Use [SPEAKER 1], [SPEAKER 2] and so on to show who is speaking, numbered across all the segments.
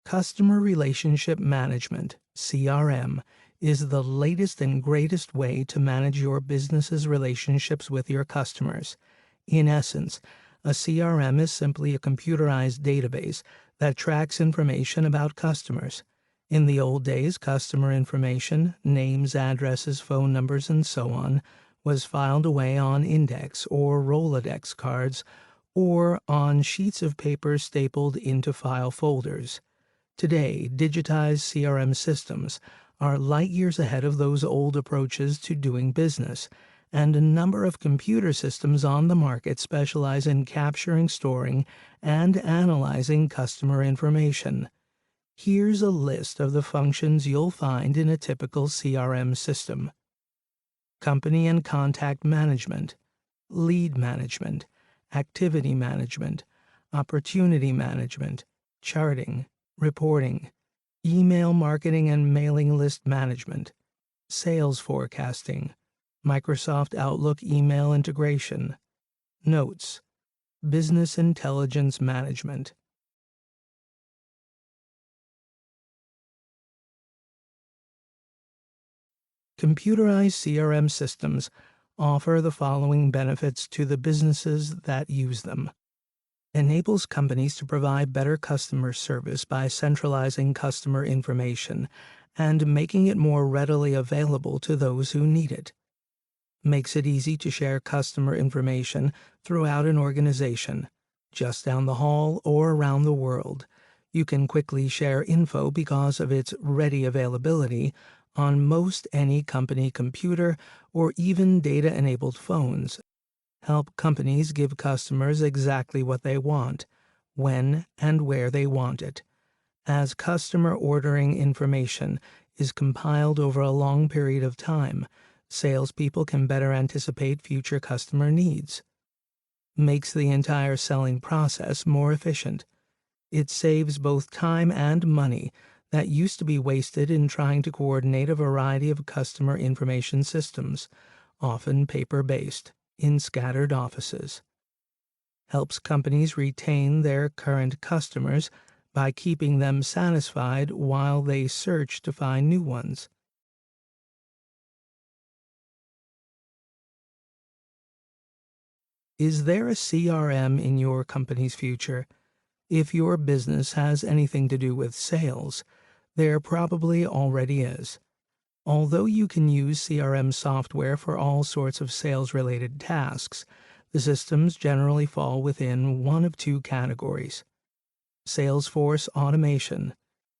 [SPEAKER 1] Customer Relationship Management, CRM, is the latest and greatest way to manage your business's relationships with your customers. In essence, a CRM is simply a computerized database that tracks information about customers. In the old days, customer information, names, addresses, phone numbers, and so on, was filed away on index or rolodex cards or on sheets of paper stapled into file folders. Today, digitized CRM systems are light years ahead of those old approaches to doing business, and a number of computer systems on the market specialize in capturing, storing, and analyzing customer information. Here's a list of the functions you'll find in a typical CRM system: company and contact management, lead management, activity management, opportunity management, charting, reporting, email marketing and mailing list management, sales forecasting, Microsoft Outlook email integration, notes, business intelligence management. Computerized CRM systems offer the following benefits to the businesses that use them. Enables companies to provide better customer service by centralizing customer information and making it more readily available to those who need it. Makes it easy to share customer information throughout an organization, just down the hall or around the world. You can quickly share info because of its ready availability on most any company computer or even data-enabled phones. Help companies give customers exactly what they want, when and where they want it. As customer ordering information is compiled over a long period of time, salespeople can better anticipate future customer needs. Makes the entire selling process more efficient. It saves both time and money that used to be wasted in trying to coordinate a variety of customer information systems, often paper-based, in scattered offices. Helps companies retain their current customers by keeping them satisfied while they search to find new ones. Is there a CRM in your company's future? If your business has anything to do with sales, there probably already is. Although you can use CRM software for all sorts of sales-related tasks, the systems generally fall within one of two categories: Salesforce Automation,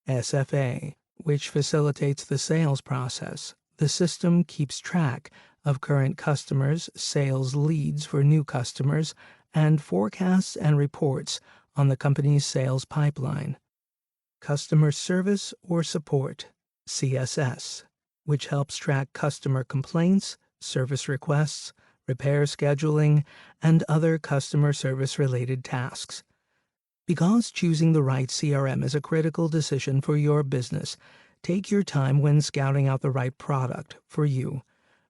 [SPEAKER 1] SFA, which facilitates the sales process. The system keeps track of current customers, sales leads for new customers, and forecasts and reports on the company's sales pipeline. Customer Service or Support, CSS, which helps track customer complaints, service requests, repair scheduling, and other customer service-related tasks. Because choosing the right CRM is a critical decision for your business, take your time when scouting out the right product for you.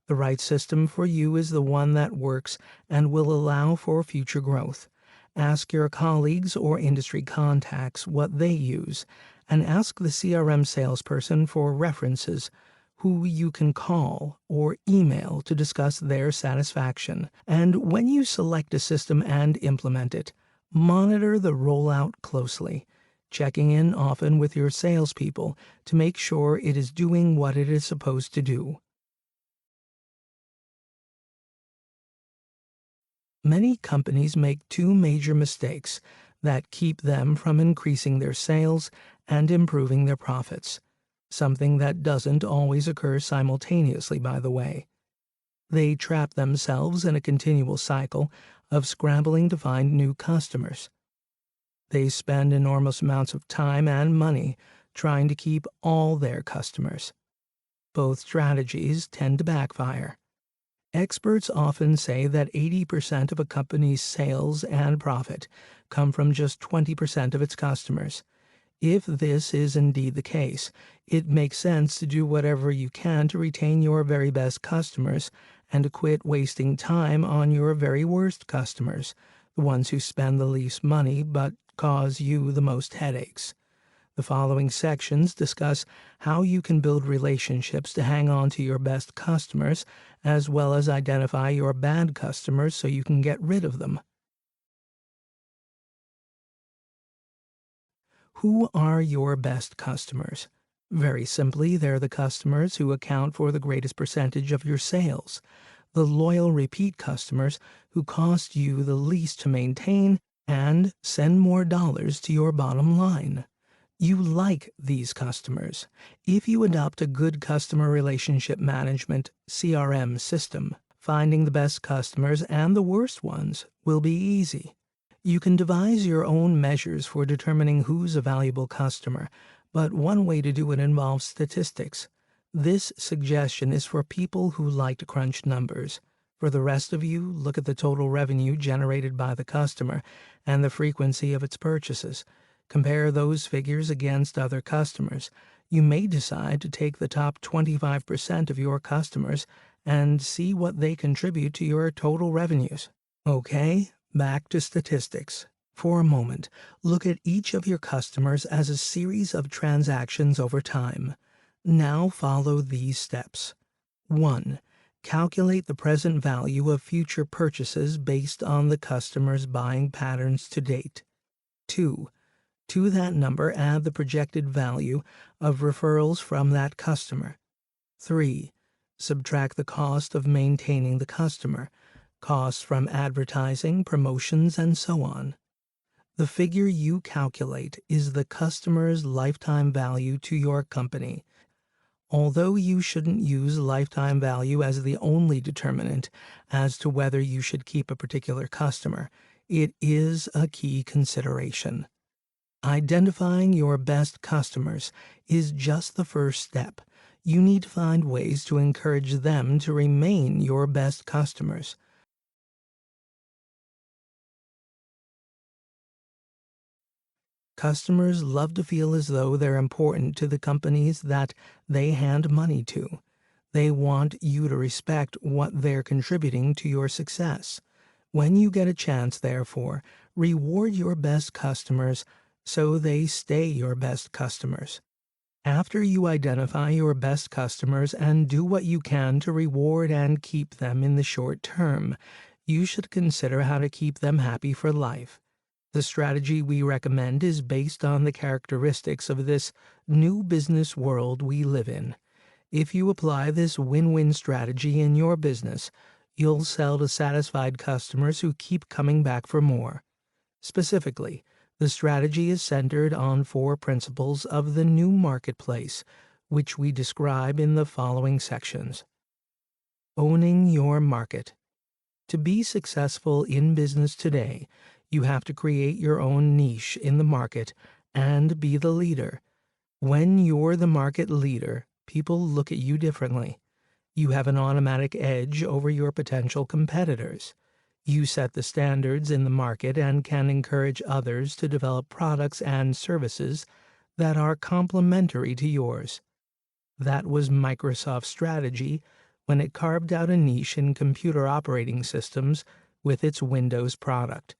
[SPEAKER 1] The right system for you is the one that works and will allow for future growth. Ask your colleagues or industry contacts what they use, and ask the CRM salesperson for references, who you can call or email to discuss their satisfaction. And when you select a system and implement it, monitor the rollout closely, checking in often with your salespeople to make sure it is doing what it is supposed to do. Many companies make two major mistakes that keep them from increasing their sales and improving their profits. Something that doesn't always occur simultaneously, by the way. They trap themselves in a continual cycle of scrambling to find new customers. They spend enormous amounts of time and money trying to keep all their customers. Both strategies tend to backfire. Experts often say that 80% of a company's sales and profit come from just 20% of its customers. If this is indeed the case, it makes sense to do whatever you can to retain your very best customers and to quit wasting time on your very worst customers, the ones who spend the least money but cause you the most headaches. The following sections discuss how you can build relationships to hang on to your best customers, as well as identify your bad customers so you can get rid of them. Who are your best customers? Very simply, they're the customers who account for the greatest percentage of your sales. The loyal repeat customers who cost you the least to maintain and send more dollars to your bottom line. You like these customers. If you adopt a good customer relationship management (CRM) system, finding the best customers and the worst ones will be easy. You can devise your own measures for determining who's a valuable customer, but one way to do it involves statistics. This suggestion is for people who like to crunch numbers. For the rest of you, look at the total revenue generated by the customer and the frequency of its purchases. Compare those figures against other customers. You may decide to take the top 25% of your customers and see what they contribute to your total revenues. Okay, back to statistics. For a moment, look at each of your customers as a series of transactions over time. Now follow these steps. 1. Calculate the present value of future purchases based on the customer's buying patterns to date. 2. To that number, add the projected value of referrals from that customer. 3. Subtract the cost of maintaining the customer, costs from advertising, promotions, and so on. The figure you calculate is the customer's lifetime value to your company. Although you shouldn't use lifetime value as the only determinant as to whether you should keep a particular customer, it is a key consideration. Identifying your best customers is just the first step. You need to find ways to encourage them to remain your best customers. Customers love to feel as though they're important to the companies that they hand money to. They want you to respect what they're contributing to your success. When you get a chance, therefore, reward your best customers so they stay your best customers. After you identify your best customers and do what you can to reward and keep them in the short term, you should consider how to keep them happy for life. The strategy we recommend is based on the characteristics of this new business world we live in. If you apply this win-win strategy in your business, you'll sell to satisfied customers who keep coming back for more. Specifically, the strategy is centered on 4 principles of the new marketplace, which we describe in the following sections. Owning your market. To be successful in business today, you have to create your own niche in the market and be the leader. When you're the market leader, people look at you differently. You have an automatic edge over your potential competitors. You set the standards in the market and can encourage others to develop products and services that are complementary to yours. That was Microsoft's strategy when it carved out a niche in computer operating systems with its Windows product.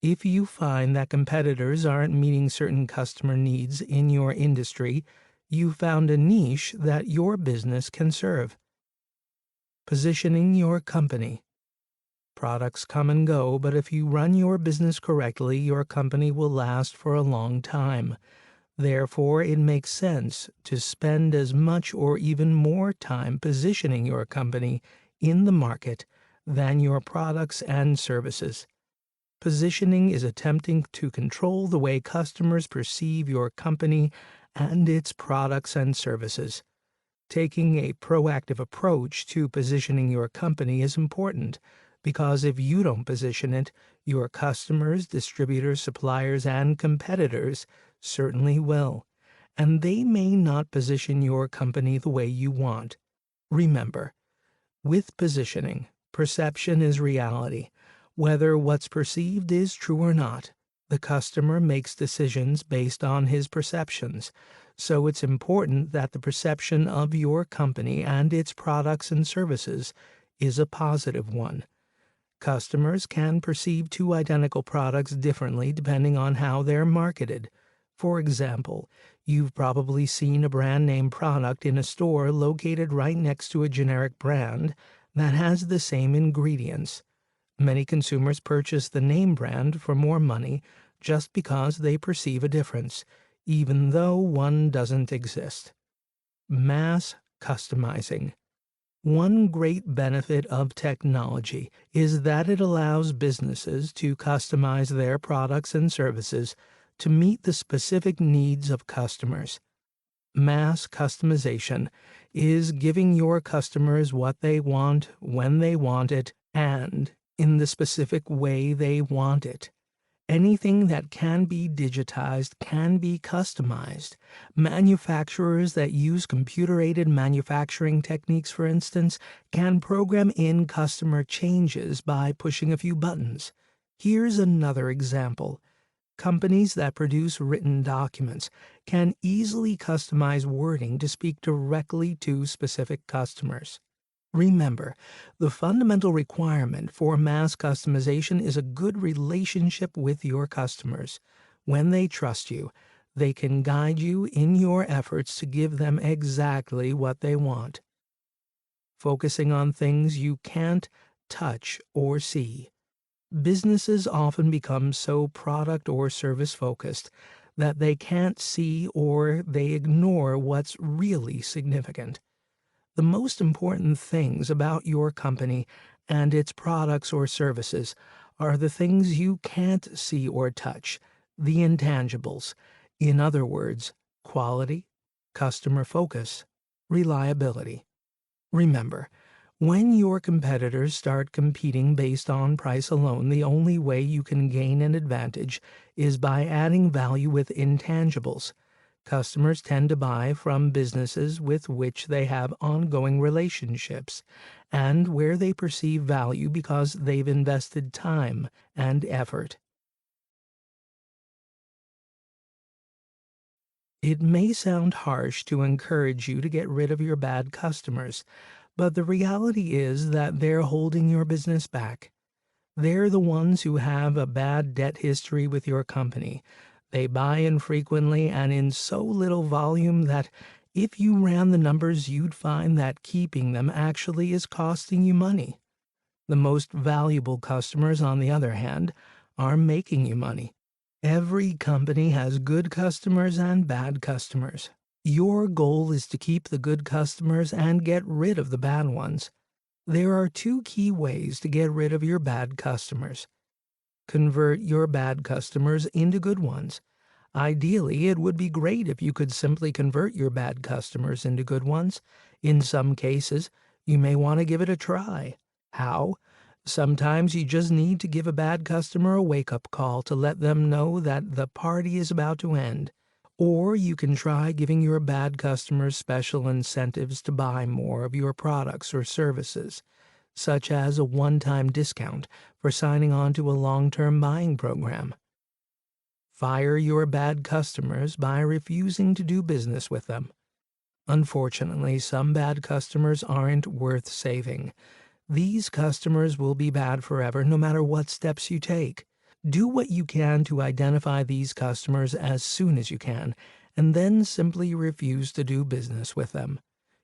[SPEAKER 1] If you find that competitors aren't meeting certain customer needs in your industry, you found a niche that your business can serve. Positioning your company. Products come and go, but if you run your business correctly, your company will last for a long time. Therefore, it makes sense to spend as much or even more time positioning your company in the market than your products and services. Positioning is attempting to control the way customers perceive your company and its products and services. Taking a proactive approach to positioning your company is important, because if you don't position it, your customers, distributors, suppliers, and competitors certainly will, and they may not position your company the way you want. Remember, with positioning, perception is reality. Whether what's perceived is true or not, the customer makes decisions based on his perceptions, so it's important that the perception of your company and its products and services is a positive one. Customers can perceive 2 identical products differently depending on how they're marketed. For example, you've probably seen a brand name product in a store located right next to a generic brand that has the same ingredients. Many consumers purchase the name brand for more money just because they perceive a difference, even though one doesn't exist. Mass customizing. One great benefit of technology is that it allows businesses to customize their products and services to meet the specific needs of customers. Mass customization is giving your customers what they want, when they want it, and in the specific way they want it. Anything that can be digitized can be customized. Manufacturers that use computer-aided manufacturing techniques, for instance, can program in customer changes by pushing a few buttons. Here's another example. Companies that produce written documents can easily customize wording to speak directly to specific customers. Remember, the fundamental requirement for mass customization is a good relationship with your customers. When they trust you, they can guide you in your efforts to give them exactly what they want. Focusing on things you can't touch or see. Businesses often become so product or service focused that they can't see or they ignore what's really significant. The most important things about your company and its products or services are the things you can't see or touch, the intangibles. In other words, quality, customer focus, reliability. Remember, when your competitors start competing based on price alone, the only way you can gain an advantage is by adding value with intangibles. Customers tend to buy from businesses with which they have ongoing relationships and where they perceive value because they've invested time and effort. It may sound harsh to encourage you to get rid of your bad customers, but the reality is that they're holding your business back. They're the ones who have a bad debt history with your company. They buy infrequently and in so little volume that if you ran the numbers, you'd find that keeping them actually is costing you money. The most valuable customers, on the other hand, are making you money. Every company has good customers and bad customers. Your goal is to keep the good customers and get rid of the bad ones. There are two key ways to get rid of your bad customers. Convert your bad customers into good ones. Ideally, it would be great if you could simply convert your bad customers into good ones. In some cases, you may want to give it a try. How? Sometimes you just need to give a bad customer a wake-up call to let them know that the party is about to end. Or you can try giving your bad customers special incentives to buy more of your products or services, such as a one-time discount for signing on to a long-term buying program. Fire your bad customers by refusing to do business with them. Unfortunately, some bad customers aren't worth saving. These customers will be bad forever no matter what steps you take. Do what you can to identify these customers as soon as you can, and then simply refuse to do business with them.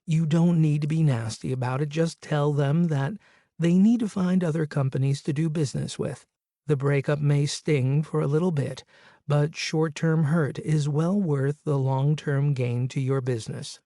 [SPEAKER 1] You don't need to be nasty about it, just tell them that they need to find other companies to do business with. The breakup may sting for a little bit, but short-term hurt is well worth the long-term gain to your business.